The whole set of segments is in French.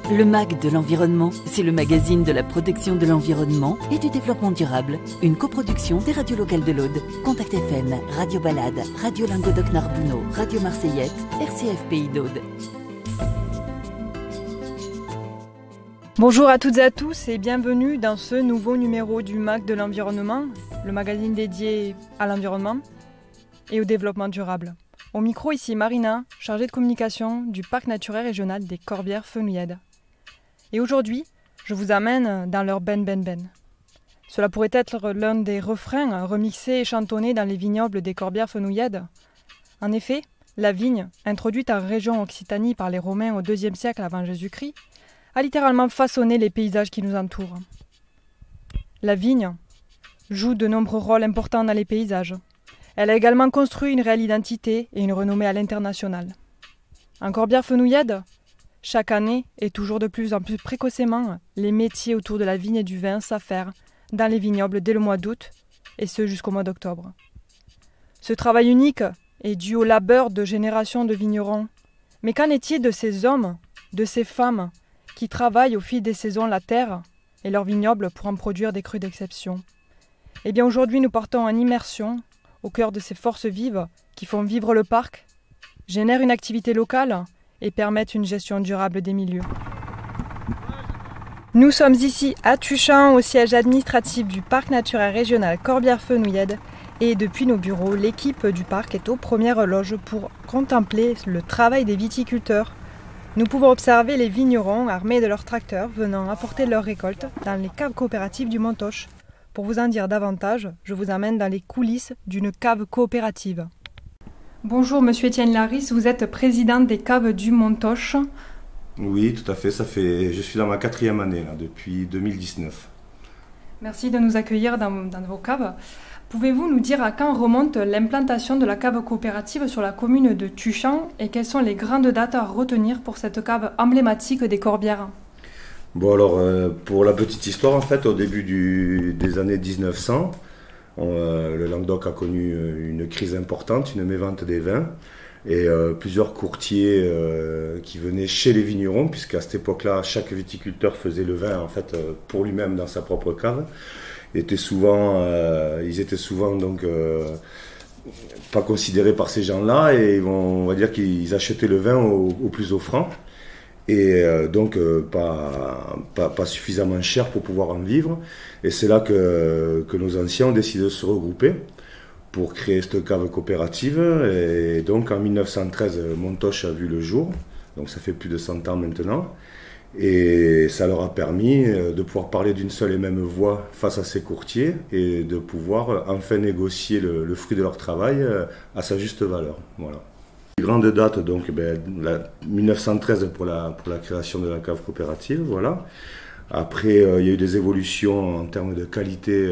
Le MAG de l'environnement, c'est le magazine de la protection de l'environnement et du développement durable. Une coproduction des radios locales de l'Aude. Contact FM, Radio Balade, Radio Languedoc-Narbonneau, Radio Marseillette, RCF Pays d'Aude. Bonjour à toutes et à tous et bienvenue dans ce nouveau numéro du MAG de l'environnement, le magazine dédié à l'environnement et au développement durable. Au micro, ici Marina, chargée de communication du parc naturel régional des Corbières-Fenouillèdes. Et aujourd'hui, je vous amène dans leur Ben Ben Ben. Cela pourrait être l'un des refrains remixés et chantonnés dans les vignobles des Corbières-Fenouillèdes. En effet, la vigne, introduite en région Occitanie par les Romains au IIe siècle avant Jésus-Christ, a littéralement façonné les paysages qui nous entourent. La vigne joue de nombreux rôles importants dans les paysages. Elle a également construit une réelle identité et une renommée à l'international. En Corbières-Fenouillèdes, chaque année et toujours de plus en plus précocement, les métiers autour de la vigne et du vin s'affairent dans les vignobles dès le mois d'août, et ce jusqu'au mois d'octobre. Ce travail unique est dû au labeur de générations de vignerons. Mais qu'en est-il de ces hommes, de ces femmes, qui travaillent au fil des saisons la terre et leurs vignobles pour en produire des crus d'exception? Eh bien aujourd'hui nous partons en immersion au cœur de ces forces vives qui font vivre le parc, génèrent une activité locale et permettent une gestion durable des milieux. Nous sommes ici à Tuchan, au siège administratif du parc naturel régional Corbières-Fenouillèdes, et depuis nos bureaux, l'équipe du parc est aux premières loges pour contempler le travail des viticulteurs. Nous pouvons observer les vignerons armés de leurs tracteurs venant apporter leurs récoltes dans les caves coopératives du Montoche. Pour vous en dire davantage, je vous emmène dans les coulisses d'une cave coopérative. Bonjour Monsieur Étienne Laris, vous êtes président des caves du Montoche. Oui, tout à fait. Je suis dans ma 4e année là, depuis 2019. Merci de nous accueillir dans vos caves. Pouvez-vous nous dire à quand remonte l'implantation de la cave coopérative sur la commune de Tuchan et quelles sont les grandes dates à retenir pour cette cave emblématique des Corbières? Bon alors, pour la petite histoire, en fait, au début des années 1900, le Languedoc a connu une crise importante, une mévente des vins, et plusieurs courtiers qui venaient chez les vignerons, puisqu'à cette époque-là, chaque viticulteur faisait le vin en fait pour lui-même dans sa propre cave. Ils étaient souvent donc pas considérés par ces gens-là, et on va dire qu'ils achetaient le vin au plus offrant. Et donc pas suffisamment cher pour pouvoir en vivre. Et c'est là que nos anciens ont décidé de se regrouper pour créer cette cave coopérative. Et donc en 1913, Montoche a vu le jour, donc ça fait plus de 100 ans maintenant. Et ça leur a permis de pouvoir parler d'une seule et même voix face à ces courtiers et de pouvoir enfin négocier le fruit de leur travail à sa juste valeur. Voilà. Grande date, donc 1913 pour la création de la cave coopérative, voilà. Après, il y a eu des évolutions en termes de qualité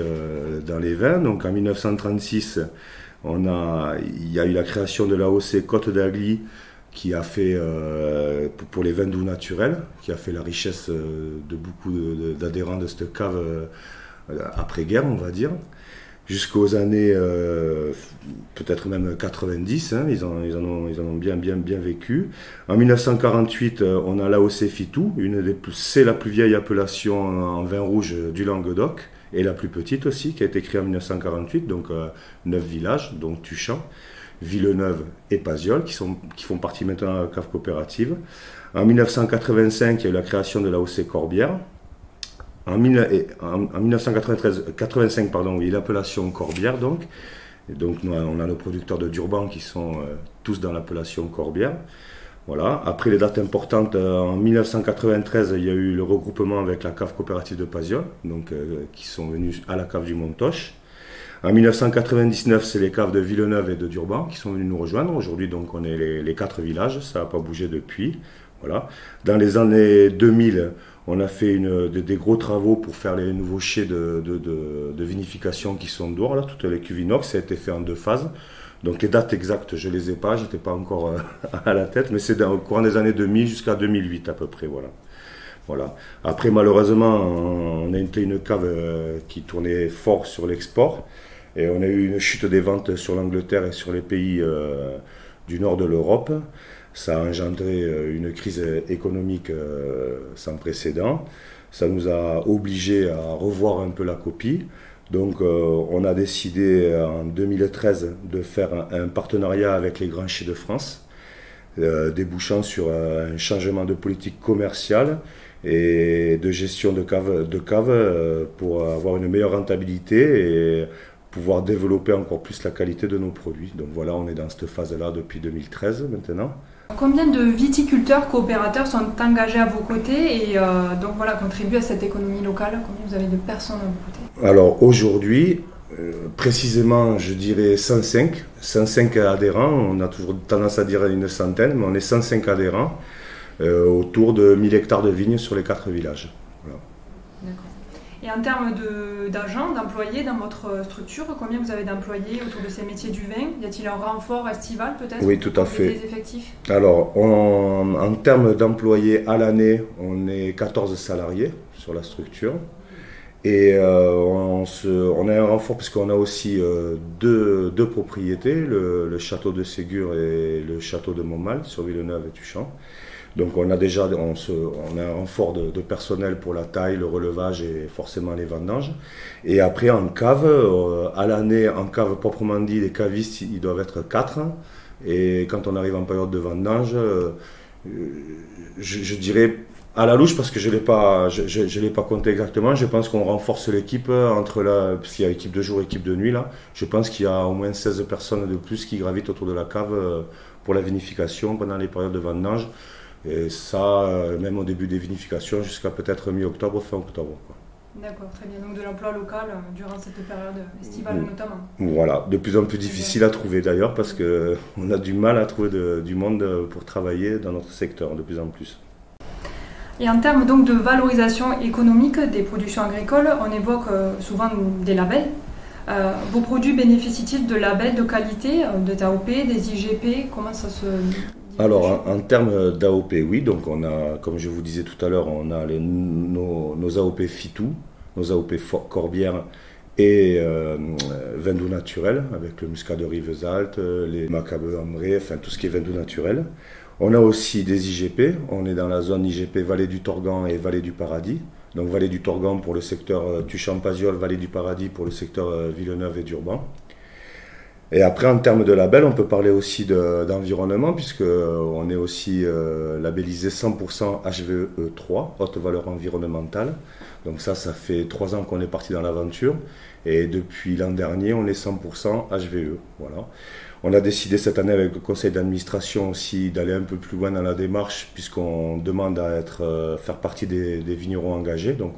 dans les vins. Donc en 1936, il y a eu la création de l'AOC Côte d'Agly qui a fait, pour les vins doux naturels, qui a fait la richesse de beaucoup d'adhérents de cette cave après-guerre, on va dire. Jusqu'aux années peut-être même 90, hein, ils en ont bien vécu. En 1948, on a l'AOC Fitou, c'est la plus vieille appellation en vin rouge du Languedoc, et la plus petite aussi, qui a été créée en 1948, donc 9 villages, donc Tuchan, Villeneuve et Paziol, qui font partie maintenant de la cave coopérative. En 1985, il y a eu la création de l'AOC Corbières. En 1985, oui, l'appellation Corbière donc. Et donc on a nos producteurs de Durban qui sont tous dans l'appellation Corbière. Voilà. Après les dates importantes, en 1993, il y a eu le regroupement avec la cave coopérative de Paziol, donc qui sont venus à la cave du Montoche. En 1999, c'est les caves de Villeneuve et de Durban qui sont venus nous rejoindre. Aujourd'hui, donc, on est les 4 villages, ça n'a pas bougé depuis. Voilà. Dans les années 2000, on a fait des gros travaux pour faire les nouveaux chais de vinification qui sont dehors, là, toutes les cuves inox. Ça a été fait en 2 phases. Donc les dates exactes, je ne les ai pas, je n'étais pas encore à la tête, mais c'est au courant des années 2000 jusqu'à 2008 à peu près. Voilà. Après, malheureusement, on a été une cave qui tournait fort sur l'export. Et on a eu une chute des ventes sur l'Angleterre et sur les pays du nord de l'Europe. Ça a engendré une crise économique sans précédent. Ça nous a obligés à revoir un peu la copie. Donc on a décidé en 2013 de faire un partenariat avec les grands chais de France, débouchant sur un changement de politique commerciale et de gestion de cave pour avoir une meilleure rentabilité et pouvoir développer encore plus la qualité de nos produits. Donc voilà, on est dans cette phase-là depuis 2013 maintenant. Combien de viticulteurs coopérateurs sont engagés à vos côtés et donc voilà, contribuent à cette économie locale? Combien vous avez de personnes à vos côtés? Alors aujourd'hui, précisément je dirais 105 adhérents. On a toujours tendance à dire une centaine, mais on est 105 adhérents autour de 1000 hectares de vignes sur les 4 villages. Voilà. D'accord. Et en termes d'agents, d'employés dans votre structure, combien vous avez d'employés autour de ces métiers du vin? Y a-t-il un renfort estival peut-être? Oui, tout à fait. Des effectifs? Alors, en termes d'employés à l'année, on est 14 salariés sur la structure. Et on a un renfort parce qu'on a aussi deux propriétés, le château de Ségur et le château de Montmal sur Villeneuve et Tuchan. Donc on a déjà on a un renfort de personnel pour la taille, le relevage et forcément les vendanges. Et après en cave, à l'année, en cave proprement dit, les cavistes ils doivent être 4. Et quand on arrive en période de vendange, je dirais à la louche, parce que je l'ai pas compté exactement, je pense qu'on renforce l'équipe parce qu'il y a équipe de jour et équipe de nuit là. Je pense qu'il y a au moins 16 personnes de plus qui gravitent autour de la cave pour la vinification pendant les périodes de vendange. Et ça, même au début des vinifications, jusqu'à peut-être mi-octobre, fin octobre. D'accord, très bien. Donc de l'emploi local durant cette période estivale notamment. Voilà, de plus en plus difficile à trouver d'ailleurs, parce qu'on a du mal à trouver du monde pour travailler dans notre secteur, de plus en plus. Et en termes donc de valorisation économique des productions agricoles, on évoque souvent des labels. Vos produits bénéficient-ils de labels de qualité, des AOP, des IGP? Comment ça se... Alors, en termes d'AOP, oui. Donc, on a, comme je vous disais tout à l'heure, on a nos AOP Fitou, nos AOP Corbière et vin doux naturel, avec le muscat de Rivesaltes, les macabeux ambrés, enfin tout ce qui est vin doux naturel. On a aussi des IGP. On est dans la zone IGP Vallée du Torgan et Vallée du Paradis. Donc, Vallée du Torgan pour le secteur Tuchan-Paziol, Vallée du Paradis pour le secteur Villeneuve et Durban. Et après, en termes de label, on peut parler aussi d'environnement, puisqu'on est aussi labellisé 100% HVE3, haute valeur environnementale. Donc ça fait 3 ans qu'on est parti dans l'aventure. Et depuis l'an dernier, on est 100% HVE. Voilà. On a décidé cette année avec le conseil d'administration aussi d'aller un peu plus loin dans la démarche, puisqu'on demande à faire partie des vignerons engagés. Donc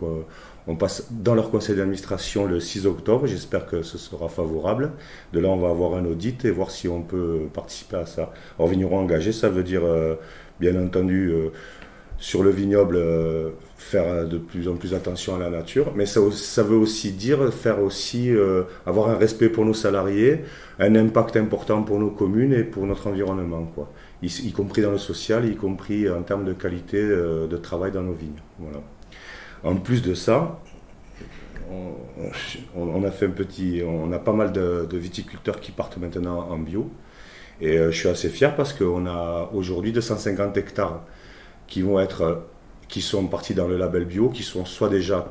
on passe dans leur conseil d'administration le 6 octobre, j'espère que ce sera favorable. De là, on va avoir un audit et voir si on peut participer à ça. Alors, vigneron engagé, ça veut dire, bien entendu, sur le vignoble, faire de plus en plus attention à la nature. Mais ça veut aussi dire avoir un respect pour nos salariés, un impact important pour nos communes et pour notre environnement, quoi. Y compris dans le social, y compris en termes de qualité de travail dans nos vignes. Voilà. En plus de ça, on a pas mal de viticulteurs qui partent maintenant en bio. Et je suis assez fier parce qu'on a aujourd'hui 250 hectares qui sont partis dans le label bio, qui sont soit déjà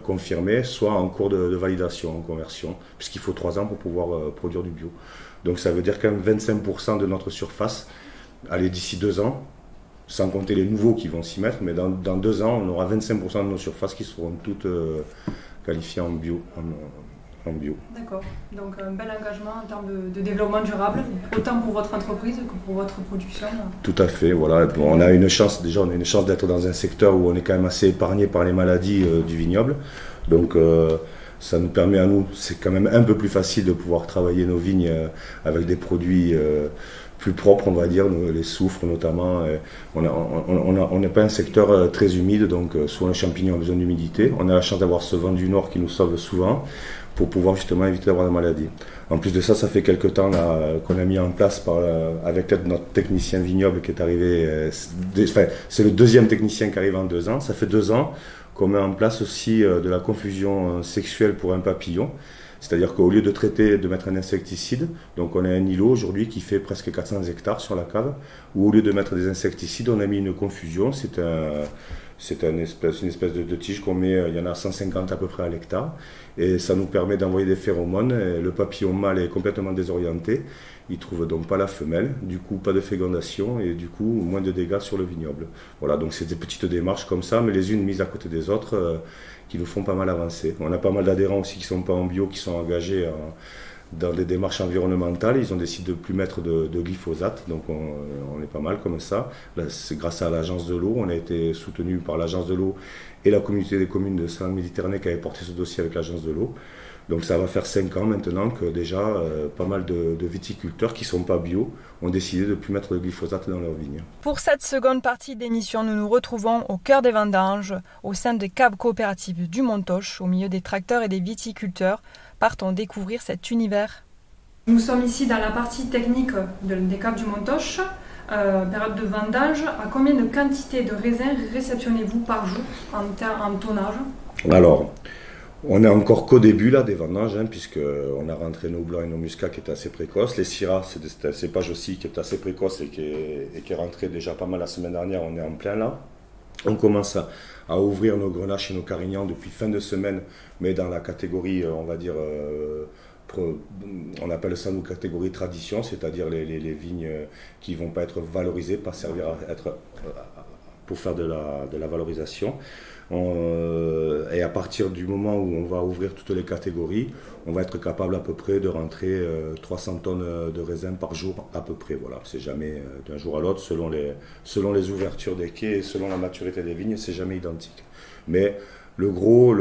confirmés, soit en cours de validation, en conversion, puisqu'il faut 3 ans pour pouvoir produire du bio. Donc ça veut dire quand même 25% de notre surface, allez, d'ici 2 ans, sans compter les nouveaux qui vont s'y mettre, mais dans 2 ans, on aura 25% de nos surfaces qui seront toutes qualifiées en bio. D'accord, donc un bel engagement en termes de développement durable, autant pour votre entreprise que pour votre production. Tout à fait, voilà. On a une chance d'être dans un secteur où on est quand même assez épargné par les maladies du vignoble. Donc ça nous permet à nous, c'est quand même un peu plus facile de pouvoir travailler nos vignes avec des produits plus propres, on va dire, les soufres notamment. On n'est pas un secteur très humide, donc souvent les champignons ont besoin d'humidité. On a la chance d'avoir ce vent du nord qui nous sauve souvent pour pouvoir justement éviter d'avoir la maladie. En plus de ça, ça fait quelques temps qu'on a mis en place avec l'aide de notre technicien vignoble qui est arrivé, c'est le 2e technicien qui arrive en 2 ans. Ça fait 2 ans qu'on met en place aussi de la confusion sexuelle pour un papillon. C'est-à-dire qu'au lieu de traiter, de mettre un insecticide, donc on a un îlot aujourd'hui qui fait presque 400 hectares sur la cave, où au lieu de mettre des insecticides, on a mis une confusion. C'est une espèce de tige qu'on met, il y en a 150 à peu près à l'hectare, et ça nous permet d'envoyer des phéromones. Et le papillon mâle est complètement désorienté, il ne trouve donc pas la femelle, du coup pas de fécondation et du coup moins de dégâts sur le vignoble. Voilà, donc c'est des petites démarches comme ça, mais les unes mises à côté des autres, qui nous font pas mal avancer. On a pas mal d'adhérents aussi qui ne sont pas en bio, qui sont engagés dans des démarches environnementales. Ils ont décidé de ne plus mettre de glyphosate, donc on est pas mal comme ça. Là, c'est grâce à l'agence de l'eau, on a été soutenu par l'agence de l'eau et la communauté des communes de Saint-Méditerranée qui avait porté ce dossier avec l'agence de l'eau. Donc ça va faire 5 ans maintenant que déjà pas mal de viticulteurs qui ne sont pas bio ont décidé de ne plus mettre de glyphosate dans leurs vignes. Pour cette seconde partie d'émission, nous nous retrouvons au cœur des vendanges, au sein des caves coopératives du Montoche, au milieu des tracteurs et des viticulteurs. Partons découvrir cet univers. Nous sommes ici dans la partie technique des caves du Montoche. Période de vendange, à combien de quantité de raisins réceptionnez-vous par jour en tonnage? Alors, on est encore qu'au début là, des vendanges, puisqu'on a rentré nos blancs et nos muscats qui étaient assez précoces. Les syrahs, c'est un cépage aussi qui est assez précoce et qui est rentré déjà pas mal la semaine dernière, on est en plein là. On commence à ouvrir nos grenaches et nos carignans depuis fin de semaine, mais dans la catégorie, on va dire, on appelle ça nous catégorie tradition, c'est-à-dire les vignes qui ne vont pas être valorisées, pas servir pour faire de la valorisation. Et à partir du moment où on va ouvrir toutes les catégories, on va être capable à peu près de rentrer 300 tonnes de raisins par jour à peu près. Voilà, c'est jamais d'un jour à l'autre, selon les ouvertures des quais et selon la maturité des vignes, c'est jamais identique. Mais le gros,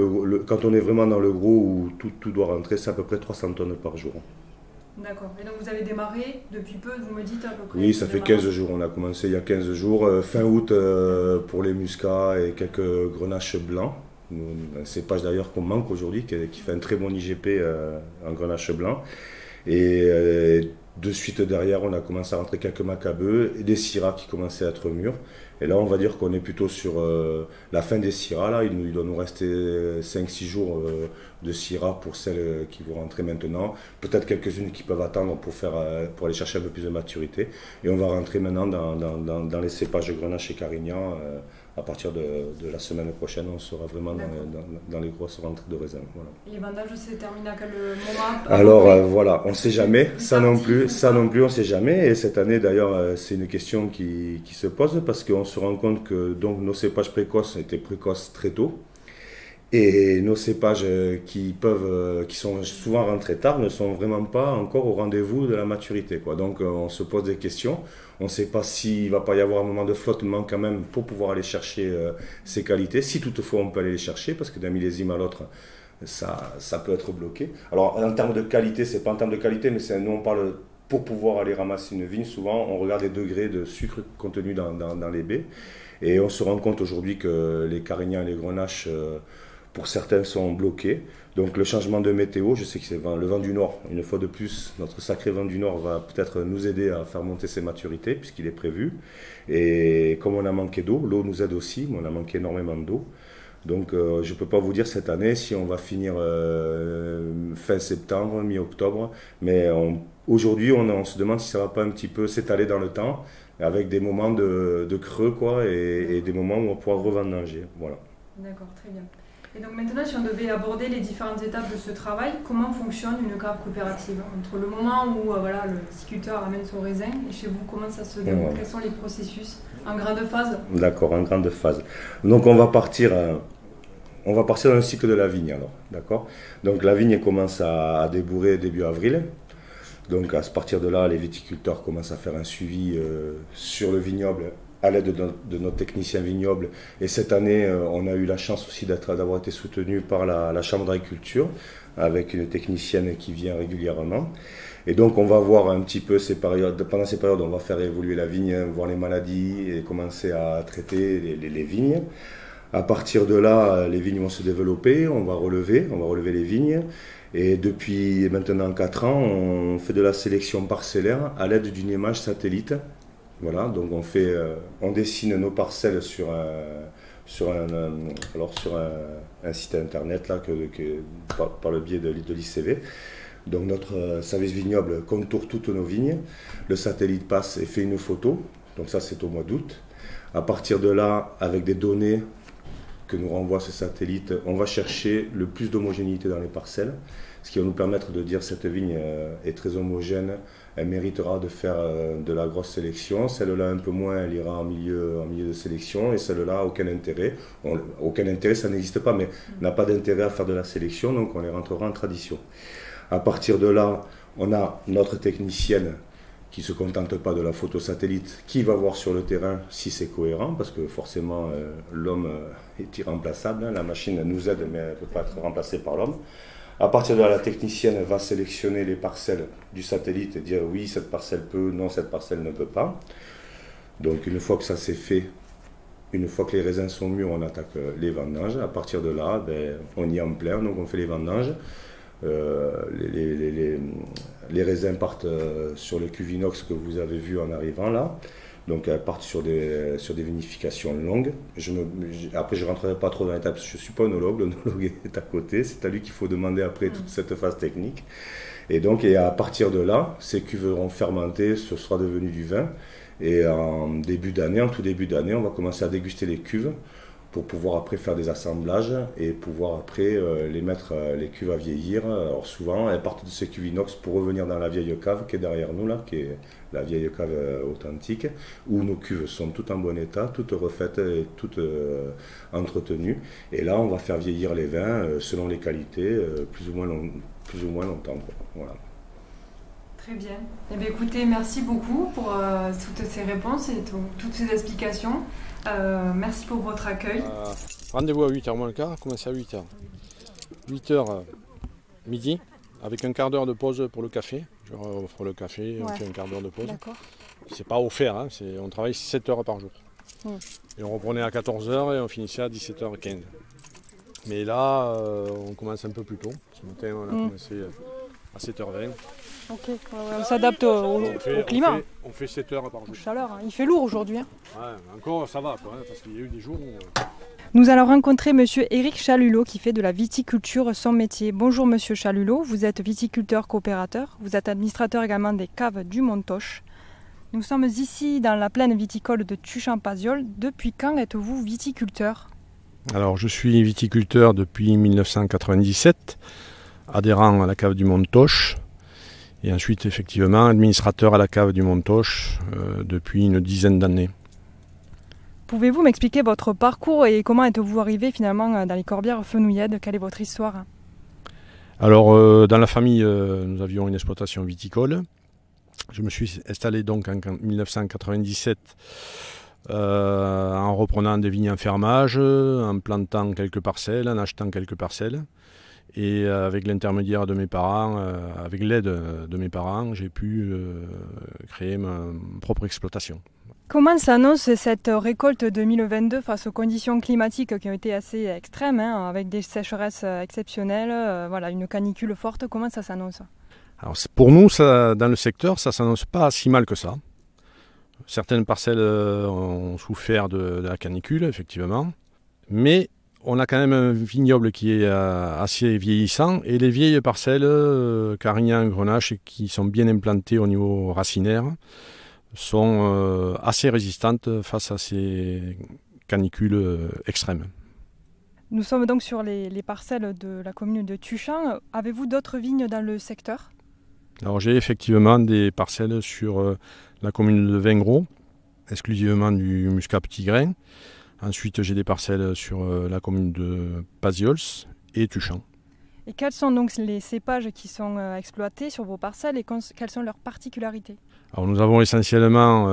quand on est vraiment dans le gros où tout doit rentrer, c'est à peu près 300 tonnes par jour. D'accord. Et donc vous avez démarré depuis peu, vous me dites à peu près? Oui, ça fait 15 jours. On a commencé il y a 15 jours. Fin août pour les muscats et quelques grenaches blancs. Un cépage d'ailleurs qu'on manque aujourd'hui, qui fait un très bon IGP en grenache blanc. Et de suite derrière, on a commencé à rentrer quelques macabeux et des syrahs qui commençaient à être mûrs. Et là, on va dire qu'on est plutôt sur la fin des syrahs. Là, il doit nous rester 5-6 jours de syrahs pour celles qui vont rentrer maintenant. Peut-être quelques-unes qui peuvent attendre pour aller chercher un peu plus de maturité. Et on va rentrer maintenant dans les cépages Grenache et Carignan. À partir de la semaine prochaine, on sera vraiment dans les grosses rentrées de raisins. Voilà. Et les vendages se terminent à quel moment? Alors voilà, on ne sait jamais. Ça non plus, on ne sait jamais. Et cette année, d'ailleurs, c'est une question qui se pose parce qu'on se rend compte que donc, nos cépages précoces étaient précoces très tôt. Et nos cépages qui sont souvent rentrés tard ne sont vraiment pas encore au rendez-vous de la maturité, quoi. Donc on se pose des questions. On ne sait pas s'il ne va pas y avoir un moment de flottement quand même pour pouvoir aller chercher ces qualités. Si toutefois on peut aller les chercher, parce que d'un millésime à l'autre, ça peut être bloqué. Alors en termes de qualité, c'est pas en termes de qualité, mais nous on parle pour pouvoir aller ramasser une vigne. Souvent on regarde les degrés de sucre contenus dans les baies. Et on se rend compte aujourd'hui que les carignans et les grenaches pour certains sont bloqués. Donc le changement de météo, je sais que c'est le vent du Nord, une fois de plus, notre sacré vent du Nord va peut-être nous aider à faire monter ses maturités, puisqu'il est prévu. Et comme on a manqué d'eau, l'eau nous aide aussi, mais on a manqué énormément d'eau. Donc je ne peux pas vous dire cette année si on va finir fin septembre, mi-octobre, mais aujourd'hui on se demande si ça ne va pas un petit peu s'étaler dans le temps, avec des moments de creux quoi, et des moments où on pourra revendanger. Voilà. D'accord, très bien. Et donc maintenant, si on devait aborder les différentes étapes de ce travail, comment fonctionne une cave coopérative? Entre le moment où le viticulteur amène son raisin et chez vous, comment ça se déroule? Quels sont les processus en grande phase? D'accord, en grande phase. Donc on va partir dans le cycle de la vigne alors, d'accord? Donc la vigne commence à débourrer début avril. Donc à partir de là, les viticulteurs commencent à faire un suivi sur le vignoble à l'aide de nos techniciens vignobles. Et cette année, on a eu la chance aussi d'avoir été soutenu par la Chambre d'agriculture, avec une technicienne qui vient régulièrement. Et donc, on va voir un petit peu ces périodes. Pendant ces périodes, on va faire évoluer la vigne, voir les maladies et commencer à traiter les vignes. À partir de là, les vignes vont se développer, on va relever les vignes. Et depuis maintenant 4 ans, on fait de la sélection parcellaire à l'aide d'une image satellite. Voilà, donc on dessine nos parcelles sur sur un site internet là, par le biais de l'ICV. Donc notre service vignoble contourne toutes nos vignes. Le satellite passe et fait une photo. Donc ça c'est au mois d'août. À partir de là, avec des données que nous renvoie ce satellite, on va chercher le plus d'homogénéité dans les parcelles, ce qui va nous permettre de dire cette vigne est très homogène, elle méritera de faire de la grosse sélection, celle-là un peu moins, elle ira en milieu de sélection, et celle-là aucun intérêt. Aucun intérêt, ça n'existe pas, mais n'a pas d'intérêt à faire de la sélection, donc on les rentrera en tradition. À partir de là, on a notre technicienne qui ne se contente pas de la photo satellite, qui va voir sur le terrain si c'est cohérent, parce que forcément l'homme est irremplaçable, hein. La machine nous aide, mais elle ne peut pas être remplacée par l'homme. À partir de là, la technicienne va sélectionner les parcelles du satellite et dire oui, cette parcelle peut, non, cette parcelle ne peut pas. Donc une fois que ça c'est fait, une fois que les raisins sont mûrs, on attaque les vendanges. À partir de là, on y est en plein, donc on fait les vendanges. Les raisins partent sur le cuve inox que vous avez vu en arrivant là. Donc elles partent sur des vinifications longues. Après je ne rentrerai pas trop dans les détails parce que je ne suis pas œnologue, l'œnologue est à côté, c'est à lui qu'il faut demander après toute cette phase technique. Et à partir de là, ces cuves auront fermenté, ce sera devenu du vin. Et en tout début d'année, on va commencer à déguster les cuves pour pouvoir après faire des assemblages et pouvoir après les mettre les cuves à vieillir. Alors souvent, elles partent de ces cuves inox pour revenir dans la vieille cave qui est derrière nous, là, qui est la vieille cave authentique, où nos cuves sont toutes en bon état, toutes refaites et toutes entretenues. Et là, on va faire vieillir les vins selon les qualités, plus ou moins longtemps, quoi. Voilà. Très bien. Eh bien, écoutez, merci beaucoup pour toutes ces réponses et toutes ces explications. Merci pour votre accueil. Rendez-vous à 8h moins le quart, commencez à 8h. 8h midi, avec un quart d'heure de pause pour le café. Je leur offre le café, on fait un quart d'heure de pause. D'accord. C'est pas offert, hein, on travaille 7 heures par jour. Et on reprenait à 14h et on finissait à 17h15. Mais là, on commence un peu plus tôt. Ce matin, on a commencé à 7h20. Ok, on s'adapte au climat. On fait 7 heures par jour. Chaleur, hein. Il fait lourd aujourd'hui. Hein. Ouais, encore ça va, quoi, hein, parce qu'il y a eu des jours où... Nous allons rencontrer monsieur Éric Chalulot qui fait de la viticulture son métier. Bonjour monsieur Chalulot, vous êtes viticulteur coopérateur, vous êtes administrateur également des caves du Montoche. Nous sommes ici dans la plaine viticole de Tuchan-Paziol. Depuis quand êtes-vous viticulteur ? Alors je suis viticulteur depuis 1997, adhérent à la cave du Montoche. Et ensuite, effectivement, administrateur à la cave du Montoche depuis une dizaine d'années. Pouvez-vous m'expliquer votre parcours et comment êtes-vous arrivé finalement dans les Corbières Fenouillèdes ? Quelle est votre histoire ? Alors, dans la famille, nous avions une exploitation viticole. Je me suis installé donc en 1997 en reprenant des vignes en fermage, en plantant quelques parcelles, en achetant quelques parcelles. Et avec l'intermédiaire de mes parents, avec l'aide de mes parents, j'ai pu créer ma propre exploitation. Comment s'annonce cette récolte 2022 face aux conditions climatiques qui ont été assez extrêmes, hein, avec des sécheresses exceptionnelles, une canicule forte? Comment ça s'annonce? Alors pour nous, dans le secteur, ça ne s'annonce pas si mal que ça. Certaines parcelles ont souffert de la canicule, effectivement, mais on a quand même un vignoble qui est assez vieillissant et les vieilles parcelles, Carignan, Grenache, qui sont bien implantées au niveau racinaire, sont assez résistantes face à ces canicules extrêmes. Nous sommes donc sur les parcelles de la commune de Tuchan. Avez-vous d'autres vignes dans le secteur ? Alors j'ai effectivement des parcelles sur la commune de Vingros, exclusivement du muscat petit grain. Ensuite, j'ai des parcelles sur la commune de Paziols et Tuchan. Et quels sont donc les cépages qui sont exploités sur vos parcelles et quelles sont leurs particularités ? Alors, nous avons essentiellement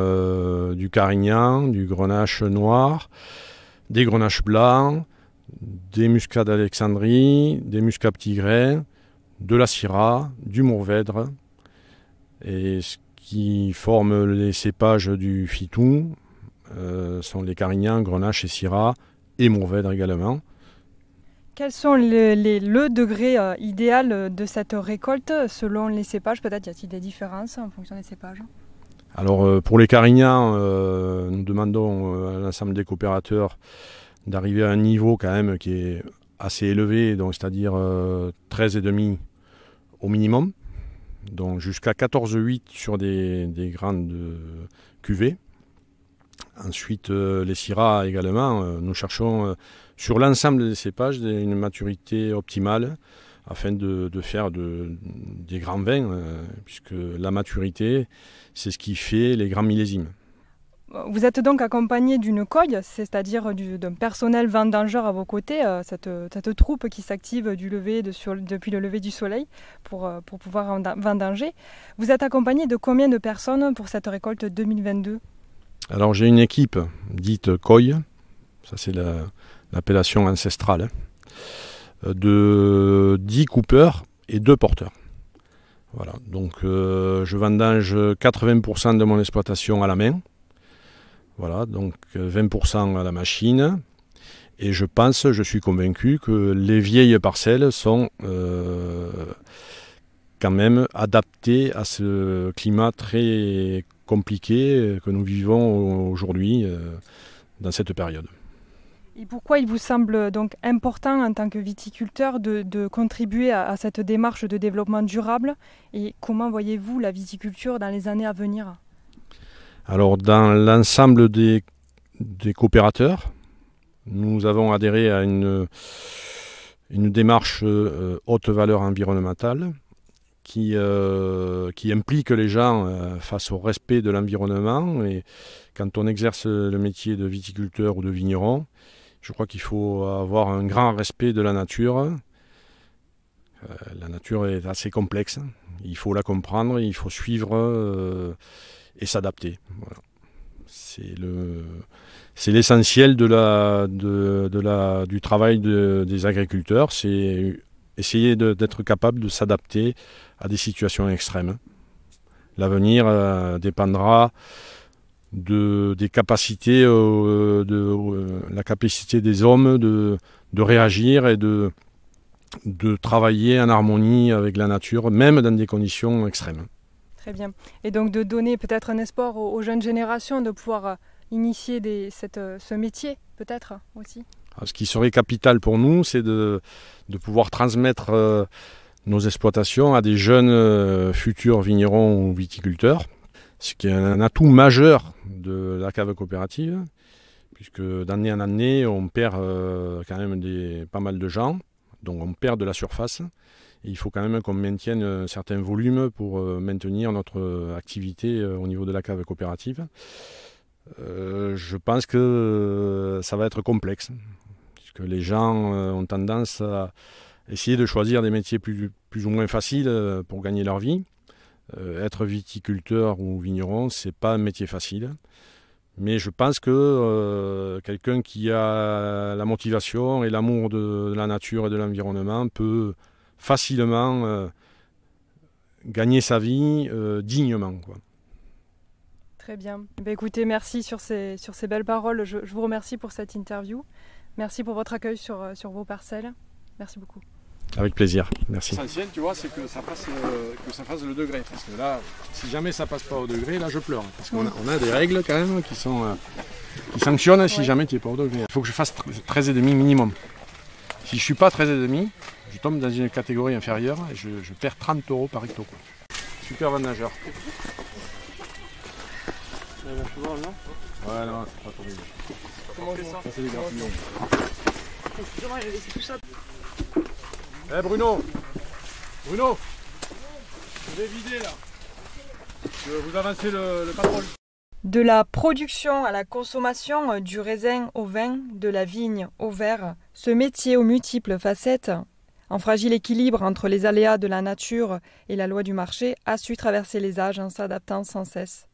du Carignan, du Grenache noir, des Grenaches blancs, des muscats d'Alexandrie, des muscats petit grain, de la Syrah, du Mourvèdre. Et ce qui forme les cépages du Fitou, sont les Carignan, Grenache et Syrah et Mourvèdre également. Quels sont le degré idéal de cette récolte selon les cépages? Peut-être y a-t-il des différences en fonction des cépages? Alors pour les Carignan, nous demandons à l'ensemble des coopérateurs d'arriver à un niveau quand même qui est assez élevé, donc c'est-à-dire 13,5 au minimum, donc jusqu'à 14,8 sur des grandes cuvées. Ensuite, les Syrah également, nous cherchons sur l'ensemble des cépages une maturité optimale afin de faire des grands vins, puisque la maturité, c'est ce qui fait les grands millésimes. Vous êtes donc accompagné d'une coille, c'est-à-dire d'un personnel vendangeur à vos côtés, cette troupe qui s'active depuis le lever du soleil pour pouvoir vendanger. Vous êtes accompagné de combien de personnes pour cette récolte 2022 ? Alors j'ai une équipe dite coille, ça c'est l'appellation ancestrale, de 10 coupeurs et 2 porteurs. Voilà, donc je vendange 80% de mon exploitation à la main. Voilà, donc 20% à la machine. Et je suis convaincu que les vieilles parcelles sont quand même adaptées à ce climat très compliqué que nous vivons aujourd'hui dans cette période. Et pourquoi il vous semble donc important en tant que viticulteur de contribuer à cette démarche de développement durable et comment voyez-vous la viticulture dans les années à venir ? Alors dans l'ensemble des coopérateurs, nous avons adhéré à une démarche haute valeur environnementale qui implique les gens face au respect de l'environnement. Et quand on exerce le métier de viticulteur ou de vigneron, je crois qu'il faut avoir un grand respect de la nature. La nature est assez complexe, il faut la comprendre, il faut suivre et s'adapter. Voilà. C'est l'essentiel du travail des agriculteurs, c'est essayer d'être capable de s'adapter à des situations extrêmes. L'avenir dépendra des capacités, la capacité des hommes de réagir et de travailler en harmonie avec la nature, même dans des conditions extrêmes. Très bien. Et donc de donner peut-être un espoir aux jeunes générations de pouvoir initier ce métier, peut-être aussi. Ce qui serait capital pour nous, c'est de pouvoir transmettre nos exploitations à des jeunes futurs vignerons ou viticulteurs, ce qui est un atout majeur de la cave coopérative, puisque d'année en année, on perd quand même pas mal de gens, donc on perd de la surface. Et il faut quand même qu'on maintienne un certain volume pour maintenir notre activité au niveau de la cave coopérative. Je pense que ça va être complexe, puisque les gens ont tendance à essayer de choisir des métiers plus ou moins faciles pour gagner leur vie. Être viticulteur ou vigneron, c'est pas un métier facile. Mais je pense que quelqu'un qui a la motivation et l'amour de la nature et de l'environnement peut facilement gagner sa vie dignement, quoi. Très bien. Écoutez, merci sur ces belles paroles. Je vous remercie pour cette interview. Merci pour votre accueil sur vos parcelles. Merci beaucoup. Avec plaisir, merci. L'essentiel, tu vois, c'est que ça fasse le degré. Parce que là, si jamais ça passe pas au degré, là je pleure. Parce qu'on a des règles quand même qui sanctionnent si jamais tu n'es pas au degré. Il faut que je fasse 13,5 minimum. Si je ne suis pas 13,5, je tombe dans une catégorie inférieure et je perds 30 € par hecto. Super vendageur. Ouais, non, c'est pas trop bien. Comment on fait ça ? Ça, c'est des grappillons. Excusez-moi, j'ai laissé tout ça. Bruno, je vais vider là. Vous avancez le patrouille. De la production à la consommation, du raisin au vin, de la vigne au verre, ce métier aux multiples facettes, en fragile équilibre entre les aléas de la nature et la loi du marché, a su traverser les âges en s'adaptant sans cesse.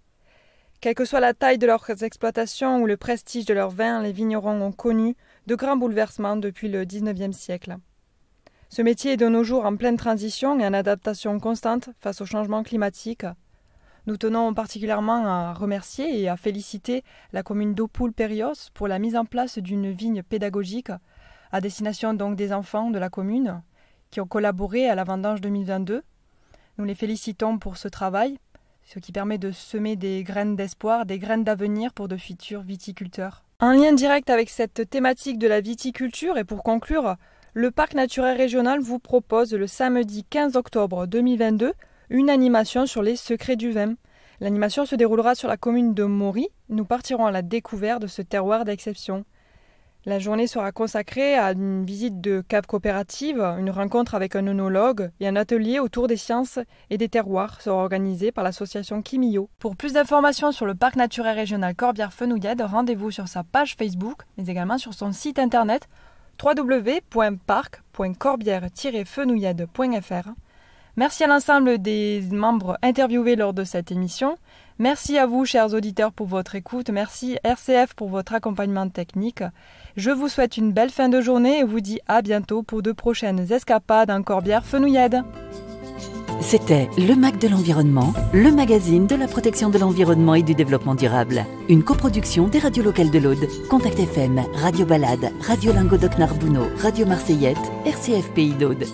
Quelle que soit la taille de leurs exploitations ou le prestige de leurs vins, les vignerons ont connu de grands bouleversements depuis le XIXe siècle. Ce métier est de nos jours en pleine transition et en adaptation constante face au changement climatique. Nous tenons particulièrement à remercier et à féliciter la commune d'Aupoul-Périos pour la mise en place d'une vigne pédagogique à destination donc des enfants de la commune qui ont collaboré à la vendange 2022. Nous les félicitons pour ce travail, ce qui permet de semer des graines d'espoir, des graines d'avenir pour de futurs viticulteurs. En lien direct avec cette thématique de la viticulture et pour conclure, le Parc naturel régional vous propose le samedi 15 octobre 2022 une animation sur les secrets du vin. L'animation se déroulera sur la commune de Maury. Nous partirons à la découverte de ce terroir d'exception. La journée sera consacrée à une visite de cave coopérative, une rencontre avec un œnologue et un atelier autour des sciences et des terroirs sera organisé par l'association Kimio. Pour plus d'informations sur le parc naturel régional Corbière-Fenouillède, rendez-vous sur sa page Facebook, mais également sur son site internet www.parc.corbière-fenouillède.fr. Merci à l'ensemble des membres interviewés lors de cette émission. Merci à vous, chers auditeurs, pour votre écoute. Merci RCF pour votre accompagnement technique. Je vous souhaite une belle fin de journée et vous dis à bientôt pour de prochaines escapades en Corbière-Fenouillède. C'était le MAC de l'environnement, le magazine de la protection de l'environnement et du développement durable. Une coproduction des radios locales de l'Aude, Contact FM, Radio Balade, Radio Languedoc-Narbonneau, Radio Marseillette, RCF Pays d'Aude.